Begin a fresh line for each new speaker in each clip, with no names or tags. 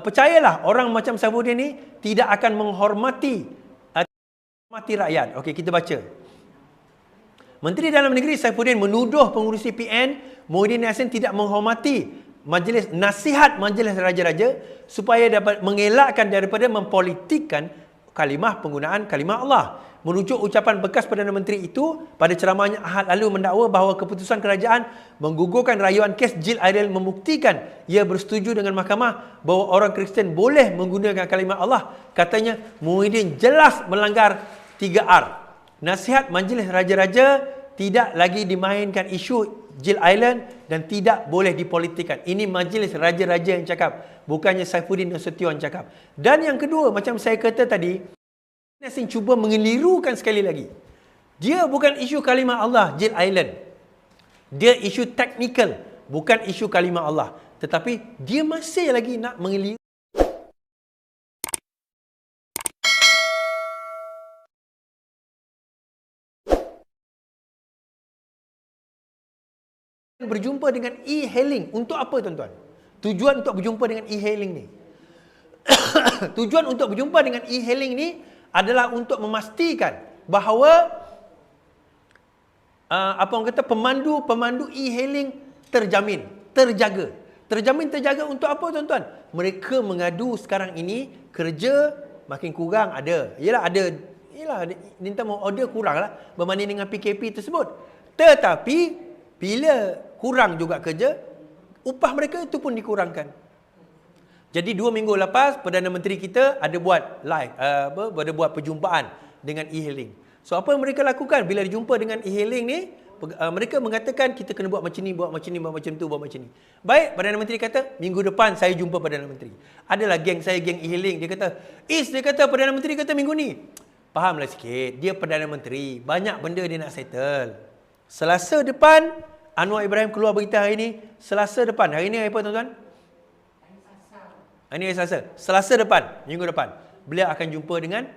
percayalah orang macam Saifuddin ni tidak akan menghormati rakyat. Okey, kita baca. Menteri Dalam Negeri Saifuddin menuduh pengurusi PN Muhyiddin Yassin tidak menghormati nasihat Majlis Raja-Raja supaya dapat mengelakkan daripada mempolitikkan penggunaan kalimah Allah. Merujuk ucapan bekas Perdana Menteri itu pada ceramahnya Ahad lalu mendakwa bahawa keputusan kerajaan menggugurkan rayuan kes Jill Idol membuktikan ia bersetuju dengan mahkamah bahawa orang Kristian boleh menggunakan kalimah Allah. Katanya Muhyiddin jelas melanggar 3R. Nasihat Majlis Raja-Raja tidak lagi dimainkan isu Jill Island dan tidak boleh dipolitikkan. Ini Majlis Raja-Raja yang cakap, bukannya Saifuddin Nasution cakap. Dan yang kedua, macam saya kata tadi, Yassin cuba mengelirukan sekali lagi. Dia bukan isu kalimah Allah, Jill Island. Dia isu teknikal, bukan isu kalimah Allah. Tetapi dia masih lagi nak mengeliru. Berjumpa dengan e-hailing. Untuk apa tuan-tuan? Tujuan untuk berjumpa dengan e-hailing ni. Tujuan untuk berjumpa dengan e-hailing ni adalah untuk memastikan bahawa pemandu e-hailing terjamin, terjaga. Terjamin terjaga untuk apa tuan-tuan? Mereka mengadu sekarang ini kerja makin kurang ada. Yalah minta mau order kurang lah berbanding dengan PKP tersebut. Tetapi bila kurang juga kerja, upah mereka itu pun dikurangkan. Jadi 2 minggu lepas Perdana Menteri kita ada buat live, ada buat perjumpaan dengan e-hailing. So apa mereka lakukan bila dijumpa dengan e-hailing ni? Mereka mengatakan kita kena buat macam ni, buat macam ni, buat macam tu, buat macam ni. Baik, Perdana Menteri kata minggu depan saya jumpa Perdana Menteri. Adalah geng saya, geng e-hailing, dia kata, dia kata Perdana Menteri kata minggu ni. Fahamlah sikit, dia Perdana Menteri, banyak benda dia nak settle. Selasa depan Anwar Ibrahim keluar berita hari ini, Selasa depan. Hari ini apa tuan-tuan? Hari ini hari Selasa. Selasa depan, minggu depan, beliau akan jumpa dengan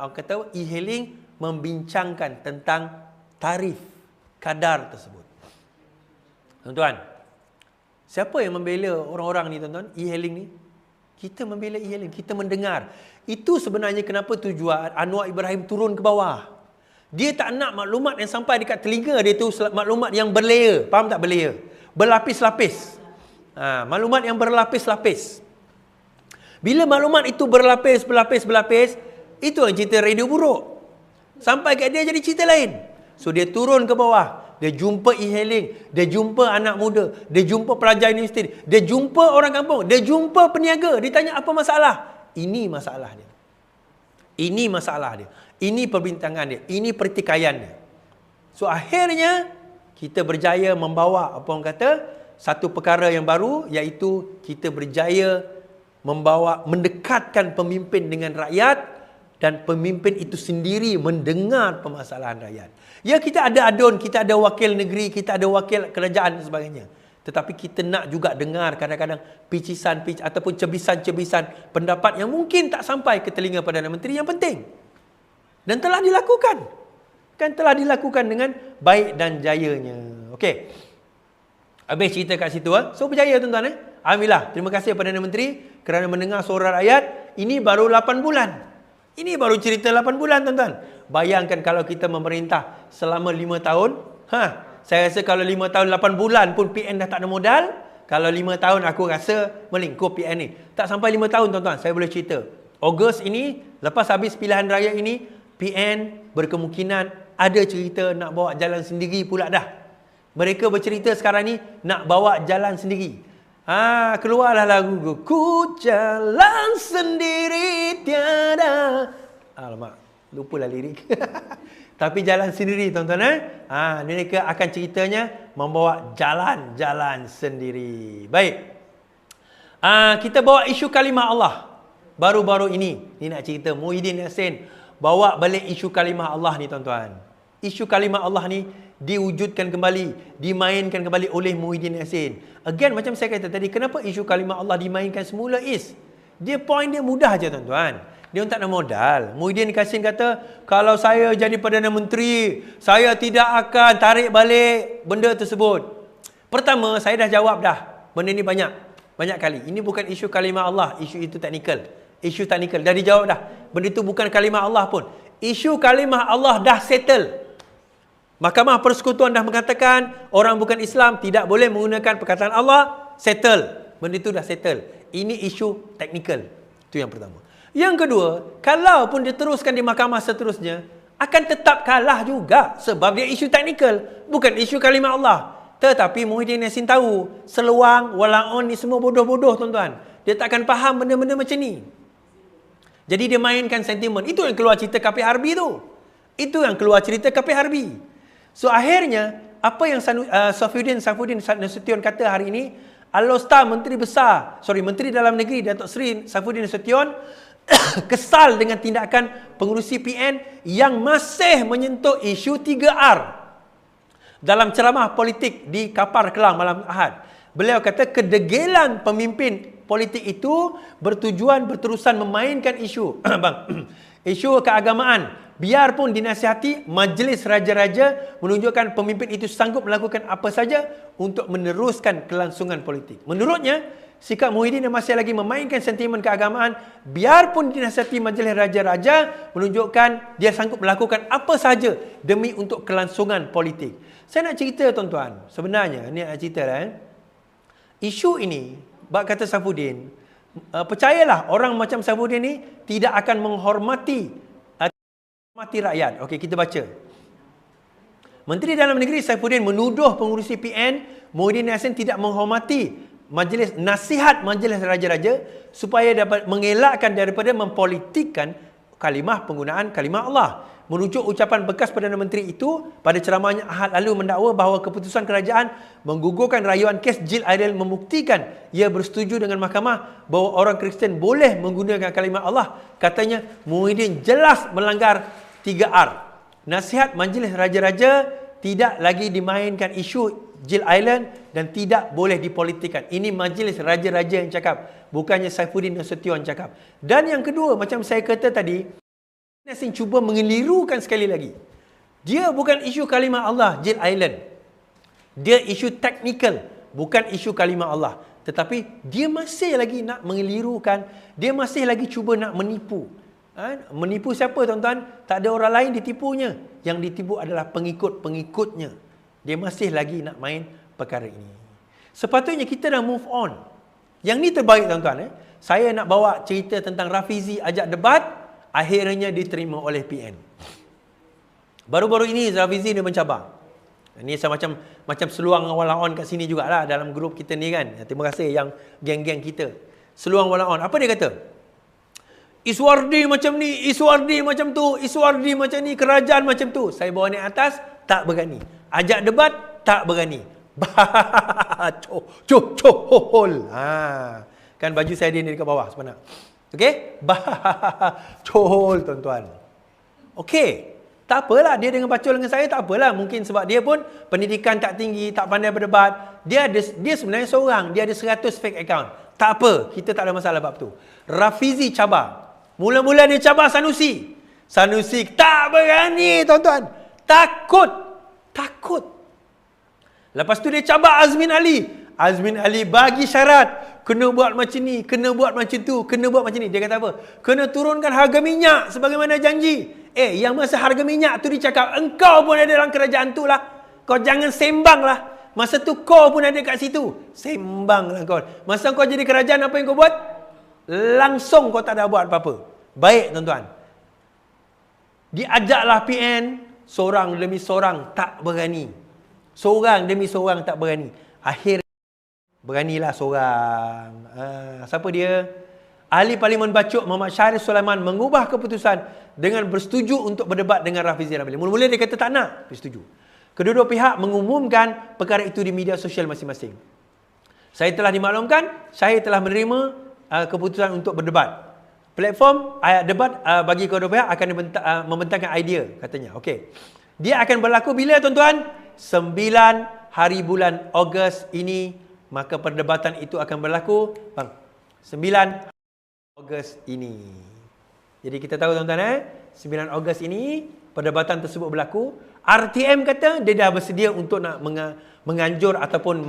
orang kata e-hailing membincangkan tentang tarif kadar tersebut. Tuan-tuan, siapa yang membela orang-orang ni tuan-tuan? E-hailing ni? Kita membela e-hailing, kita mendengar. Itu sebenarnya kenapa tujuan Anwar Ibrahim turun ke bawah. Dia tak nak maklumat yang sampai dekat telinga dia tu maklumat yang berlayer. Faham tak berlayer? Berlapis-lapis. Maklumat yang berlapis-lapis. Bila maklumat itu berlapis, itu yang cerita radio buruk. Sampai kat dia jadi cerita lain. So dia turun ke bawah. Dia jumpa e-hailing. Dia jumpa anak muda. Dia jumpa pelajar universiti. Dia jumpa orang kampung. Dia jumpa peniaga. Dia tanya apa masalah. Ini masalah dia. Ini masalah dia. Ini perbincangan dia. Ini pertikaian dia. So akhirnya kita berjaya membawa apa orang kata satu perkara yang baru, iaitu kita berjaya mendekatkan pemimpin dengan rakyat dan pemimpin itu sendiri mendengar permasalahan rakyat. Ya, kita ada adun, kita ada wakil negeri, kita ada wakil kerajaan dan sebagainya. Tetapi kita nak juga dengar kadang-kadang picisan ataupun cebisan-cebisan pendapat yang mungkin tak sampai ke telinga Perdana Menteri yang penting. Dan telah dilakukan. Kan telah dilakukan dengan baik dan jayanya. Okey. Habis cerita kat situ. So berjaya tuan-tuan. Alhamdulillah. Terima kasih Perdana Menteri kerana mendengar suara rakyat. Ini baru 8 bulan. Ini baru cerita 8 bulan tuan-tuan. Bayangkan kalau kita memerintah selama 5 tahun. Saya rasa kalau 5 tahun 8 bulan pun PN dah tak ada modal. Kalau 5 tahun aku rasa melingkup PN ni. Tak sampai 5 tahun tuan-tuan. Saya boleh cerita. Ogos ini, lepas habis pilihan raya ini, PN berkemungkinan ada cerita nak bawa jalan sendiri pula dah. Mereka bercerita sekarang ni nak bawa jalan sendiri. Keluarlah lagu Ku Jalan Sendiri Tiada. Alamak, lupalah lirik. Tapi jalan sendiri tuan-tuan. Mereka akan ceritanya membawa jalan-jalan sendiri. Baik. Kita bawa isu kalimah Allah. Baru-baru ini nak cerita Muhyiddin Yassin bawa balik isu kalimah Allah ni tuan-tuan. Isu kalimah Allah ni diwujudkan kembali, dimainkan kembali oleh Muhyiddin Yassin. Again, macam saya kata tadi, kenapa isu kalimah Allah dimainkan semula dia point dia mudah je tuan-tuan. Dia tak ada modal. Muhyiddin Yassin kata, kalau saya jadi Perdana Menteri, saya tidak akan tarik balik benda tersebut. Pertama, saya dah jawab dah. Benda ni banyak. Banyak kali. Ini bukan isu kalimah Allah, isu itu teknikal. Isu teknikal. Dah dijawab dah. Benda itu bukan kalimah Allah pun. Isu kalimah Allah dah settle. Mahkamah Persekutuan dah mengatakan orang bukan Islam tidak boleh menggunakan perkataan Allah, settle. Benda itu dah settle. Ini isu teknikal. Itu yang pertama. Yang kedua, kalau pun diteruskan di mahkamah seterusnya, akan tetap kalah juga sebab dia isu teknikal, bukan isu kalimah Allah. Tetapi Muhyiddin Yassin tahu, Seluang, Walaon ni semua bodoh-bodoh tuan-tuan. Dia takkan faham benda-benda macam ni. Jadi dia mainkan sentimen. Itu yang keluar cerita KP Harbi tu. Itu yang keluar cerita KP Harbi. So akhirnya, apa yang Saifuddin Nasution kata hari ini, Al-Ostar Menteri Dalam Negeri Datuk Seri Saifuddin Nasution kesal dengan tindakan pengurusi PN yang masih menyentuh isu 3R. Dalam ceramah politik di Kapar Kelang malam Ahad, beliau kata kedegilan pemimpin politik itu berterusan memainkan isu isu keagamaan. Biarpun dinasihati, majlis raja-raja menunjukkan pemimpin itu sanggup melakukan apa saja untuk meneruskan kelangsungan politik. Menurutnya, sikap Muhyiddin yang masih lagi memainkan sentimen keagamaan, biarpun dinasihati majlis raja-raja menunjukkan dia sanggup melakukan apa saja demi untuk kelangsungan politik. Saya nak cerita tuan-tuan, sebenarnya ni nak cerita lah. Isu ini, bab kata Saifuddin, percayalah orang macam Saifuddin ni tidak akan menghormati rakyat. Okey, kita baca. Menteri Dalam Negeri Saifuddin menuduh pengurusi PN Muhyiddin Yassin tidak menghormati nasihat majlis raja-raja supaya dapat mengelakkan daripada mempolitikkan penggunaan kalimah Allah. Merujuk ucapan bekas Perdana Menteri itu pada ceramahnya Ahad lalu mendakwa bahawa keputusan kerajaan menggugurkan rayuan kes Jill Idol membuktikan ia bersetuju dengan mahkamah bahawa orang Kristian boleh menggunakan kalimah Allah. Katanya Muhyiddin jelas melanggar 3R. Nasihat majlis raja-raja tidak lagi dimainkan isu Jill Island dan tidak boleh dipolitikkan. Ini majlis raja-raja yang cakap, bukannya Saifuddin Nasution cakap. Dan yang kedua, macam saya kata tadi, Yassin cuba mengelirukan sekali lagi. Dia bukan isu kalimah Allah, Jill Island. Dia isu teknikal, bukan isu kalimah Allah. Tetapi dia masih lagi nak mengelirukan, dia masih lagi cuba nak menipu. Menipu siapa tuan-tuan? Tak ada orang lain ditipunya. Yang ditipu adalah pengikut-pengikutnya. Dia masih lagi nak main perkara ini. Sepatutnya kita dah move on. Yang ni terbaik tuan-tuan. Saya nak bawa cerita tentang Rafizi ajak debat, akhirnya diterima oleh PN. Baru-baru ini Rafizi dia mencabar. Ini saya macam seluang walaon kat sini jugalah dalam grup kita ni kan. Terima kasih yang geng-geng kita. Seluang walaon. Apa dia kata? Iswardi macam ni, Iswardi macam tu, Iswardi macam ni, kerajaan macam tu. Saya bawa naik atas, tak berani. Ajak debat, tak berani. Hol. Kan baju saya dia ni dekat bawah sebenarnya. Okey? Hol tuan-tuan. Okey. Tak apalah dia dengan bacol dengan saya, tak apalah. Mungkin sebab dia pun pendidikan tak tinggi, tak pandai berdebat. Dia sebenarnya seorang, dia ada 100 fake account. Tak apa, kita tak ada masalah bab tu. Rafizi cabar. Mula-mula dia cabar Sanusi. Sanusi tak berani tuan-tuan. Takut. Lepas tu dia cabar Azmin Ali. Azmin Ali bagi syarat. Kena buat macam ni, kena buat macam tu, kena buat macam ni. Dia kata apa? Kena turunkan harga minyak sebagaimana janji. Yang masa harga minyak tu dia cakap, engkau pun ada dalam kerajaan tu lah. Kau jangan sembang lah. Masa tu kau pun ada kat situ. Sembang lah kau. Masa kau jadi kerajaan, apa yang kau buat? Langsung kau tak ada buat apa-apa. Baik tuan-tuan. Diajaklah PN, seorang demi seorang tak berani. Seorang demi seorang tak berani. Akhirnya beranilah seorang. Siapa dia? Ahli Parlimen Bacuk Muhammad Syarif Sulaiman mengubah keputusan dengan bersetuju untuk berdebat dengan Rafizi Ramli. Mula-mula dia kata tak nak, bersetuju. Kedua-dua pihak mengumumkan perkara itu di media sosial masing-masing. Saya telah dimaklumkan, saya telah menerima keputusan untuk berdebat. Platform debat bagi kedua pihak akan membentangkan idea, katanya. Okey. Dia akan berlaku bila tuan-tuan? 9 hari bulan Ogos ini, maka perdebatan itu akan berlaku 9 Ogos ini. Jadi kita tahu tuan-tuan 9 Ogos ini perdebatan tersebut berlaku. RTM kata dia dah bersedia untuk nak menganjur ataupun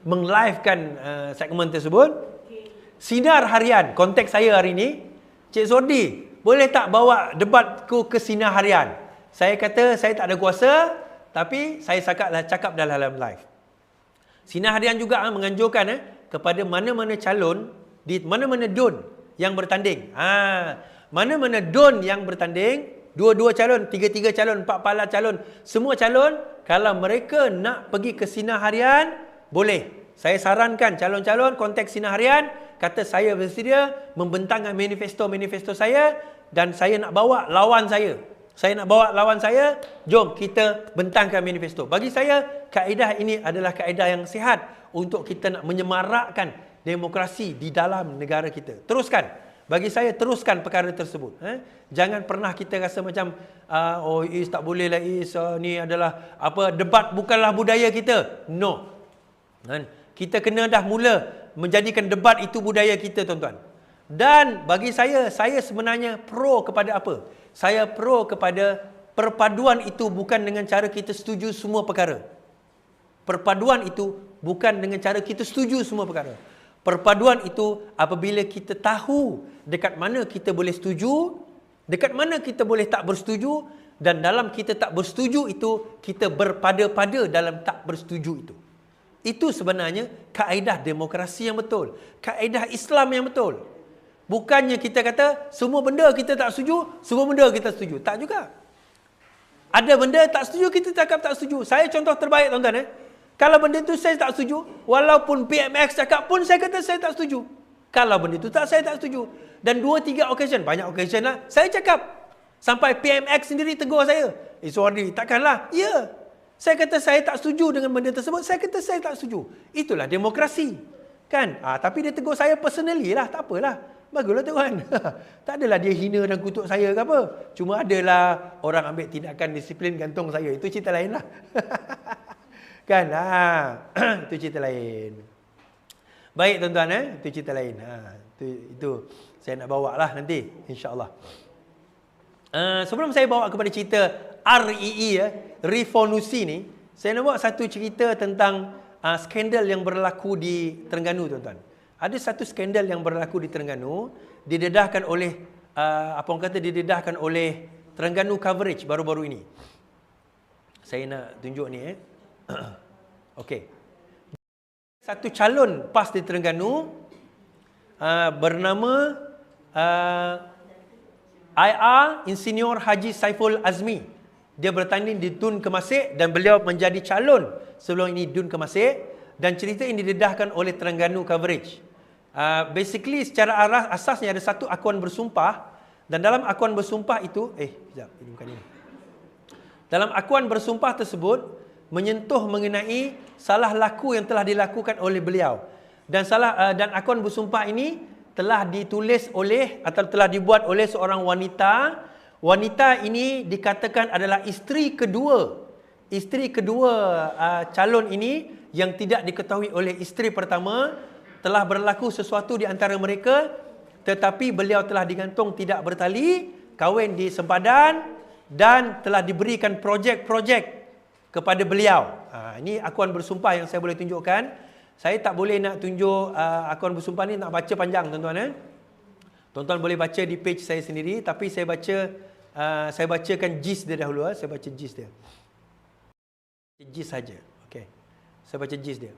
meng-livekan segmen tersebut. Sinar harian, konteks saya hari ini, Cik Zordi, boleh tak bawa debatku ke sinar harian? Saya kata saya tak ada kuasa, tapi saya cakap dalam live. Sinar harian juga menganjurkan kepada mana-mana calon, di mana-mana DUN yang bertanding. Mana-mana DUN yang bertanding, dua-dua calon, tiga-tiga calon, empat pala calon, semua calon, kalau mereka nak pergi ke sinar harian, boleh. Saya sarankan calon-calon konteks sinar harian, kata saya bersedia membentangkan manifesto saya dan saya nak bawa lawan saya. Jom kita bentangkan manifesto. Bagi saya, kaedah ini adalah kaedah yang sihat untuk kita nak menyemarakkan demokrasi di dalam negara kita. Teruskan. Bagi saya, teruskan perkara tersebut. Jangan pernah kita rasa macam, Is tak boleh lah Is, ni adalah debat bukanlah budaya kita. No. Kita kena dah mula menjadikan debat itu budaya kita, tuan-tuan. Dan bagi saya sebenarnya pro kepada apa? Saya pro kepada perpaduan itu bukan dengan cara kita setuju semua perkara. Perpaduan itu bukan dengan cara kita setuju semua perkara. Perpaduan itu apabila kita tahu dekat mana kita boleh setuju, dekat mana kita boleh tak bersetuju, dan dalam kita tak bersetuju itu, kita berpada-pada dalam tak bersetuju itu. Itu sebenarnya kaedah demokrasi yang betul. Kaedah Islam yang betul. Bukannya kita kata, semua benda kita tak setuju, semua benda kita setuju. Tak juga. Ada benda tak setuju, kita cakap tak setuju. Saya contoh terbaik, tuan-tuan. Kalau benda itu saya tak setuju, walaupun PMX cakap pun saya kata saya tak setuju. Kalau benda itu saya tak setuju. Dan 2-3 occasion, banyak occasion lah, saya cakap. Sampai PMX sendiri tegur saya. Sorry, takkanlah. Ya. Saya kata saya tak setuju dengan benda tersebut, saya kata saya tak setuju. Itulah demokrasi. Kan? Tapi dia tegur saya personally lah, tak apalah. Baguslah tuan. Tak adalah dia hina dan kutuk saya ke apa. Cuma adalah orang ambil tindakan disiplin gantung saya. Itu cerita lain lah. Kan? Itu cerita lain. Baik tuan-tuan, itu cerita lain. Itu saya nak bawa lah nanti, insya-Allah. Sebelum saya bawa kepada cerita REE, Revolusi ni, saya nak bawa satu cerita tentang skandal yang berlaku di Terengganu, tuan-tuan. Ada satu skandal yang berlaku di Terengganu, didedahkan oleh didedahkan oleh Terengganu Coverage baru-baru ini. Saya nak tunjuk ni. Okey. Satu calon PAS di Terengganu bernama IR Insinyur Haji Saiful Azmi. Dia bertanding di DUN Kemasik dan beliau menjadi calon sebelum ini DUN Kemasik, dan cerita ini didedahkan oleh Terengganu Coverage. Basically secara asasnya ada satu akuan bersumpah, dan dalam akuan bersumpah itu sekejap, ini bukan ini. Dalam akuan bersumpah tersebut menyentuh mengenai salah laku yang telah dilakukan oleh beliau. Dan akuan bersumpah ini telah ditulis oleh atau telah dibuat oleh seorang wanita. Wanita ini dikatakan adalah isteri kedua calon ini, yang tidak diketahui oleh isteri pertama. Telah berlaku sesuatu di antara mereka, tetapi beliau telah digantung tidak bertali, kahwin di sempadan, dan telah diberikan projek-projek kepada beliau. Ini akuan bersumpah yang saya boleh tunjukkan. Saya tak boleh nak tunjuk akuan bersumpah ni, nak baca panjang, tuan-tuan. Tuan-tuan boleh baca di page saya sendiri, tapi saya bacakan gist dia dahulu. Saya baca gist dia. Gist saja. Okey. Saya baca gist dia.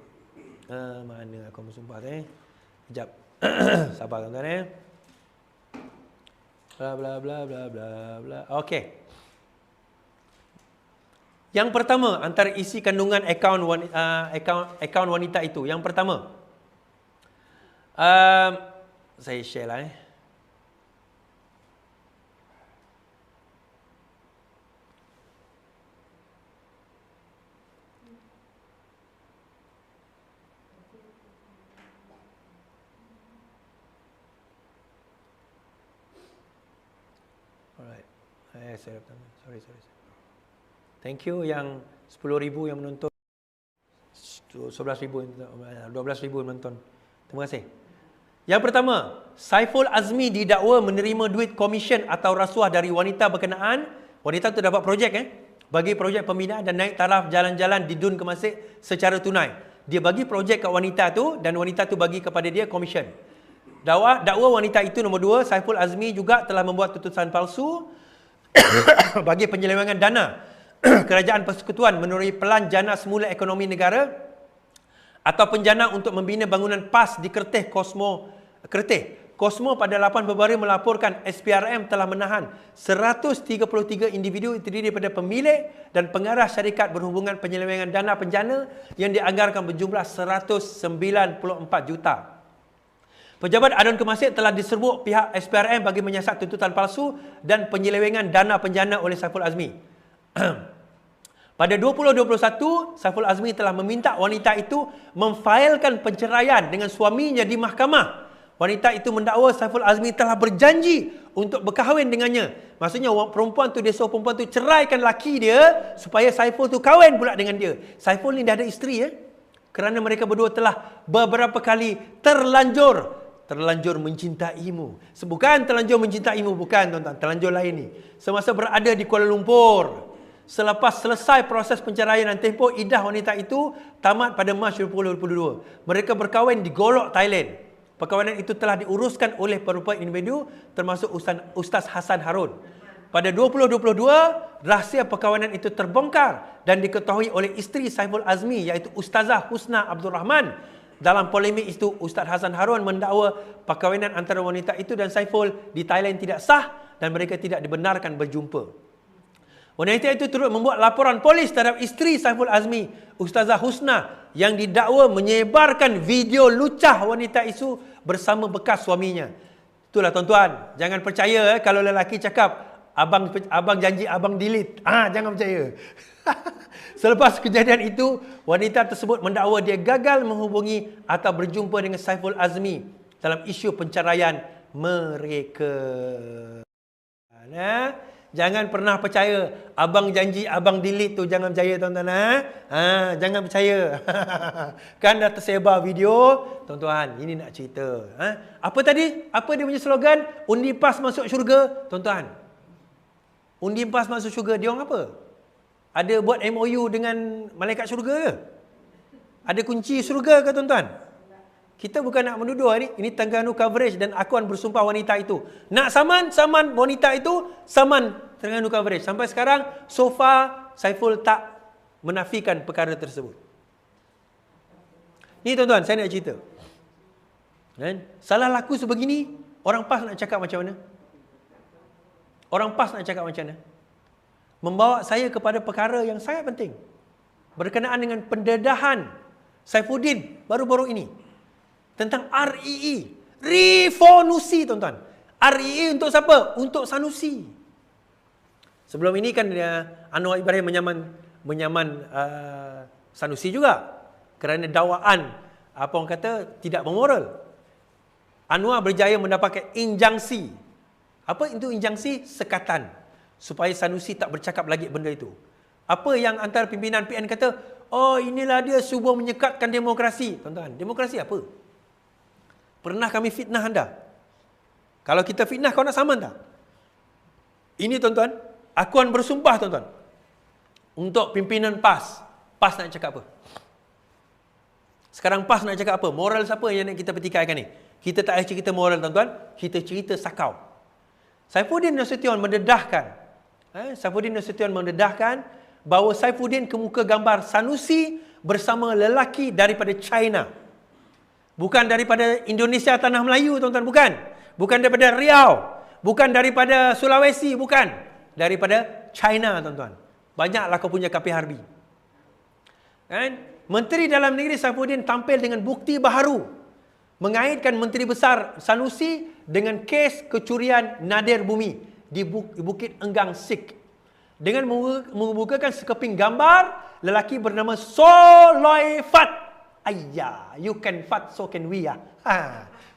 Mana akuan bersumpah tu? Sekejap. Sabar, tuan-tuan. Bla bla bla bla bla bla. Okey. Yang pertama, antara isi kandungan akaun wanita itu. Yang pertama, saya share lah. Alright. Sorry. Thank you yang 10,000 yang menonton, 11,000, 12,000 menonton. Terima kasih. Yang pertama, Saiful Azmi didakwa menerima duit komisen atau rasuah dari wanita berkenaan Wanita tu dapat projek bagi projek pembinaan dan naik taraf jalan-jalan di Dun Kemasik secara tunai. Dia bagi projek kat wanita tu dan wanita tu bagi kepada dia komisen. Dakwa wanita itu nombor 2, Saiful Azmi juga telah membuat tutusan palsu bagi penyelewengan dana kerajaan persekutuan menerusi pelan jana semula ekonomi negara atau penjana untuk membina bangunan PAS di Kerteh Kerteh. Kosmo pada 8 Februari melaporkan SPRM telah menahan 133 individu terdiri daripada pemilik dan pengarah syarikat berhubungan penyelewengan dana penjana yang dianggarkan berjumlah 194 juta. Pejabat Adun Kemasik telah diserbuk pihak SPRM bagi menyiasat tuntutan palsu dan penyelewengan dana penjana oleh Saiful Azmi. Pada 2021, Saiful Azmi telah meminta wanita itu memfailkan penceraian dengan suaminya di mahkamah. Wanita itu mendakwa Saiful Azmi telah berjanji untuk berkahwin dengannya. Maksudnya perempuan tu, dia suruh perempuan tu ceraikan laki dia supaya Saiful tu kahwin pula dengan dia. Saiful ni dah ada isteri kerana mereka berdua telah beberapa kali terlanjur mencintaimu. Bukan terlanjur mencintaimu, bukan tuan-tuan. Terlanjur lain ni. Semasa berada di Kuala Lumpur. Selepas selesai proses penceraian dan tempoh iddah wanita itu tamat pada Mac 2022. Mereka berkahwin di Golok, Thailand. Perkahwinan itu telah diuruskan oleh beberapa individu termasuk Ustaz Hassan Harun. Pada 2022, rahsia perkahwinan itu terbongkar dan diketahui oleh isteri Saiful Azmi iaitu Ustazah Husna Abdul Rahman. Dalam polemik itu, Ustaz Hassan Harun mendakwa perkahwinan antara wanita itu dan Saiful di Thailand tidak sah dan mereka tidak dibenarkan berjumpa. Wanita itu turut membuat laporan polis terhadap isteri Saiful Azmi, Ustazah Husna, yang didakwa menyebarkan video lucah wanita itu bersama bekas suaminya. Itulah tuan-tuan, jangan percaya kalau lelaki cakap abang janji abang delete. Jangan percaya. Selepas kejadian itu, wanita tersebut mendakwa dia gagal menghubungi atau berjumpa dengan Saiful Azmi dalam isu penceraian mereka. Jangan pernah percaya abang janji abang delete tu, jangan percaya tuan-tuan. Jangan percaya. Kan dah tersebar video, tuan-tuan, ini nak cerita. Apa tadi? Apa dia punya slogan? Undi PAS masuk syurga, tuan-tuan. Undi PAS masuk syurga, dia orang apa? Ada buat MOU dengan malaikat syurga ke? Ada kunci syurga ke tuan-tuan? Kita bukan nak menuduh hari ini Terengganu Coverage dan akuan bersumpah wanita itu. Nak saman wanita itu, saman Terengganu Coverage. Sampai sekarang, so far, Saiful tak menafikan perkara tersebut. Ni tuan-tuan, saya nak cerita. Salah laku sebegini, orang PAS nak cakap macam mana? Orang PAS nak cakap macam mana? Membawa saya kepada perkara yang sangat penting. Berkenaan dengan pendedahan Saifuddin baru-baru ini. Tentang REE. Revolusi, tuan-tuan. REE untuk siapa? Untuk Sanusi. Sebelum ini kan Anwar Ibrahim menyaman Sanusi juga. Kerana dakwaan, apa orang kata, tidak bermoral. Anwar berjaya mendapatkan injangsi. Apa itu injangsi? Sekatan. Supaya Sanusi tak bercakap lagi benda itu. Apa yang antara pimpinan PN kata, inilah dia subuh menyekatkan demokrasi. Tuan-tuan, demokrasi apa? Pernah kami fitnah anda? Kalau kita fitnah, kau nak saman tak? Ini tuan-tuan, akuan bersumpah tuan-tuan. Untuk pimpinan PAS. PAS nak cakap apa? Sekarang PAS nak cakap apa? Moral siapa yang nak kita petikaikan ni? Kita tak payah cerita moral tuan-tuan. Kita cerita sakau. Saifuddin Nasution mendedahkan. Saifuddin Nasution mendedahkan bahawa Saifuddin kemuka gambar Sanusi bersama lelaki daripada China. Bukan daripada Indonesia Tanah Melayu, tuan-tuan, bukan. Bukan daripada Riau. Bukan daripada Sulawesi, bukan. Daripada China, tuan-tuan. Banyaklah kau punya kapi harbi. Menteri Dalam Negeri Saifuddin tampil dengan bukti baharu. Mengaitkan Menteri Besar Sanusi dengan kes kecurian nadir bumi di Bukit Enggang Sik. Dengan membukakan sekeping gambar lelaki bernama Soloi Fat. You can fat, so can we.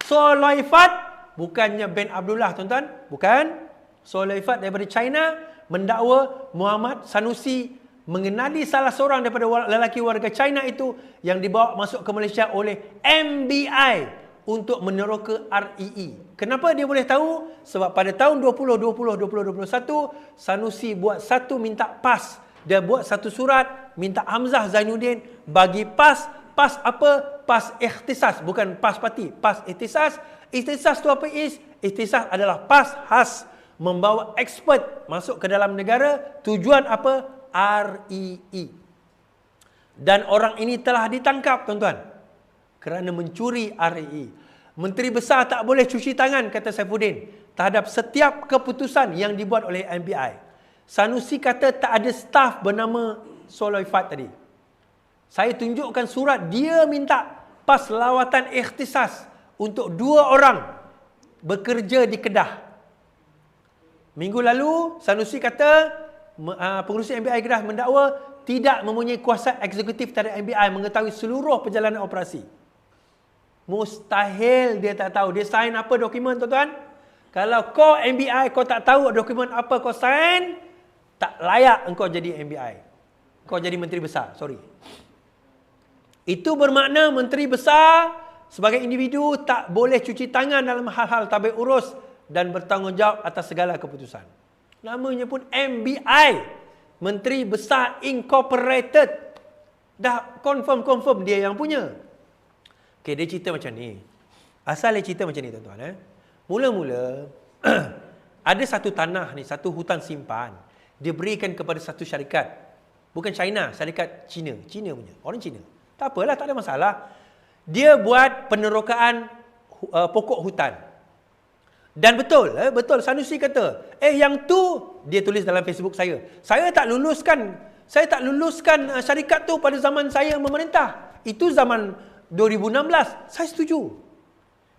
Soloi Fat, bukannya Ben Abdullah, tuan-tuan. Bukan. Soloi Fat daripada China mendakwa Muhammad Sanusi mengenali salah seorang daripada lelaki warga China itu yang dibawa masuk ke Malaysia oleh MBI untuk meneroka REE. Kenapa dia boleh tahu? Sebab pada tahun 2021, Sanusi buat satu minta PAS. Dia buat satu surat minta Hamzah Zainuddin bagi PAS. PAS apa? PAS ikhtisas, bukan PAS parti. PAS ikhtisas. Ikhtisas tu apa is? Ikhtisas adalah PAS khas, membawa expert masuk ke dalam negara. Tujuan apa? REE. Dan orang ini telah ditangkap, tuan-tuan, kerana mencuri REE. Menteri Besar tak boleh cuci tangan, kata Saifuddin, terhadap setiap keputusan yang dibuat oleh MBI. Sanusi kata tak ada staf bernama Soloifat tadi. Saya tunjukkan surat dia minta PAS lawatan ikhtisas untuk 2 orang bekerja di Kedah. Minggu lalu, Sanusi kata pengurusi MBI Kedah mendakwa tidak mempunyai kuasa eksekutif terhadap MBI mengetahui seluruh perjalanan operasi. Mustahil dia tak tahu. Dia sign apa dokumen, tuan-tuan? Kalau kau MBI, kau tak tahu dokumen apa kau sign, tak layak engkau jadi MBI. Kau jadi Menteri Besar, sorry. Itu bermakna Menteri Besar sebagai individu tak boleh cuci tangan dalam hal-hal tabik urus dan bertanggungjawab atas segala keputusan. Namanya pun MBI, Menteri Besar Incorporated. Dah confirm dia yang punya. Okey, dia cerita macam ni. Asal dia cerita macam ni, tuan-tuan. Mula-mula ada satu tanah ni, satu hutan simpan. Dia berikan kepada satu syarikat. Bukan China, syarikat Cina. Cina punya, orang Cina. Tak apalah, tak ada masalah. Dia buat penerokaan pokok hutan. Dan betul, Sanusi kata, yang tu, dia tulis dalam Facebook saya. Saya tak luluskan syarikat tu pada zaman saya memerintah. Itu zaman 2016.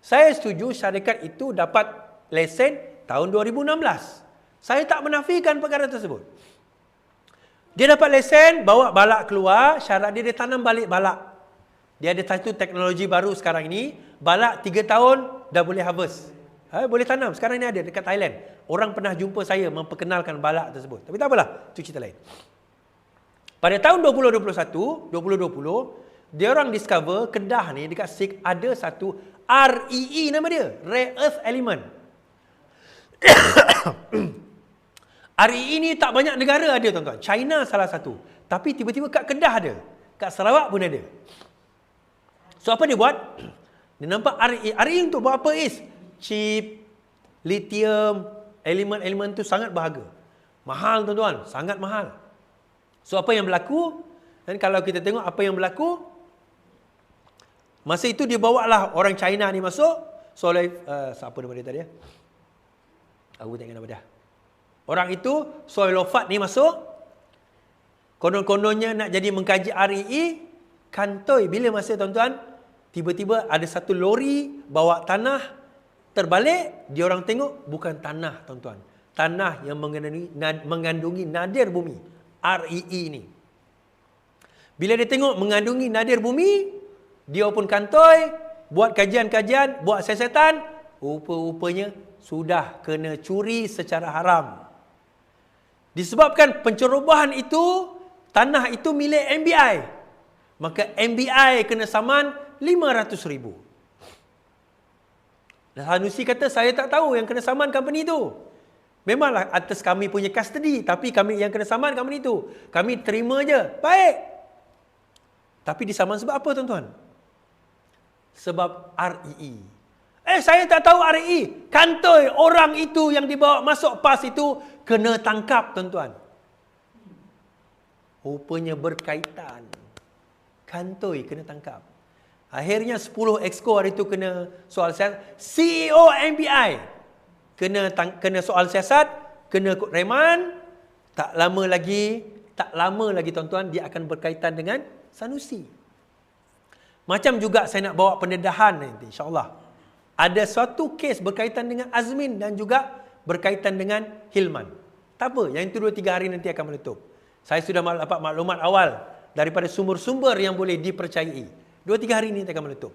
Saya setuju syarikat itu dapat lesen tahun 2016. Saya tak menafikan perkara tersebut. Dia dapat lesen, bawa balak keluar, syarat dia tanam balik balak. Dia ada satu teknologi baru sekarang ini, balak 3 tahun dah boleh harvest. Boleh tanam. Sekarang ni ada dekat Thailand. Orang pernah jumpa saya memperkenalkan balak tersebut. Tapi tak apalah, itu cerita lain. Pada tahun 2020, dia orang discover Kedah ni dekat Sik ada satu REE nama dia, Rare Earth Element. REE ni tak banyak negara ada, tuan-tuan. China salah satu. Tapi tiba-tiba kat Kedah ada. Kat Sarawak pun ada. So apa dia buat? Dia nampak REE. REE untuk buat apa is? Chip, lithium, elemen-elemen tu sangat berharga. Mahal, tuan-tuan. Sangat mahal. So apa yang berlaku? Dan kalau kita tengok apa yang berlaku, masa itu dia bawalah orang China ni masuk. Siapa nama dia tadi? Aku tak ingat nama dia. Orang itu, Soilofat ni masuk. Konon-kononnya nak jadi mengkaji REE. Kantoi bila masa, tuan-tuan, tiba-tiba ada satu lori bawa tanah. Terbalik, dia orang tengok bukan tanah, tuan-tuan. Tanah yang mengandungi nadir bumi. REE ni. Bila dia tengok mengandungi nadir bumi, dia pun kantoi, buat kajian-kajian, buat siasatan, rupa-rupanya sudah kena curi secara haram. Disebabkan pencerobohan itu, tanah itu milik MBI. Maka MBI kena saman 500,000. Sanusi kata, saya tak tahu yang kena saman company itu. Memanglah atas kami punya custody, tapi kami yang kena saman company itu. Kami terima je. Baik. Tapi disaman sebab apa, tuan-tuan? Sebab REE. Saya tak tahu REE. Kantoi orang itu yang dibawa masuk PAS itu kena tangkap, tuan-tuan. Rupanya berkaitan. Kantoi kena tangkap. Akhirnya 10 exco hari itu kena soal siasat. CEO MBI kena soal siasat, kena reman. Tak lama lagi tuan-tuan, dia akan berkaitan dengan Sanusi. Macam juga saya nak bawa pendedahan nanti, insya-Allah. Ada suatu kes berkaitan dengan Azmin dan juga berkaitan dengan Hilman. Tak apa, yang itu 2-3 hari nanti akan meletup. Saya sudah dapat maklumat awal daripada sumber-sumber yang boleh dipercayai. 2-3 hari ini akan meletup.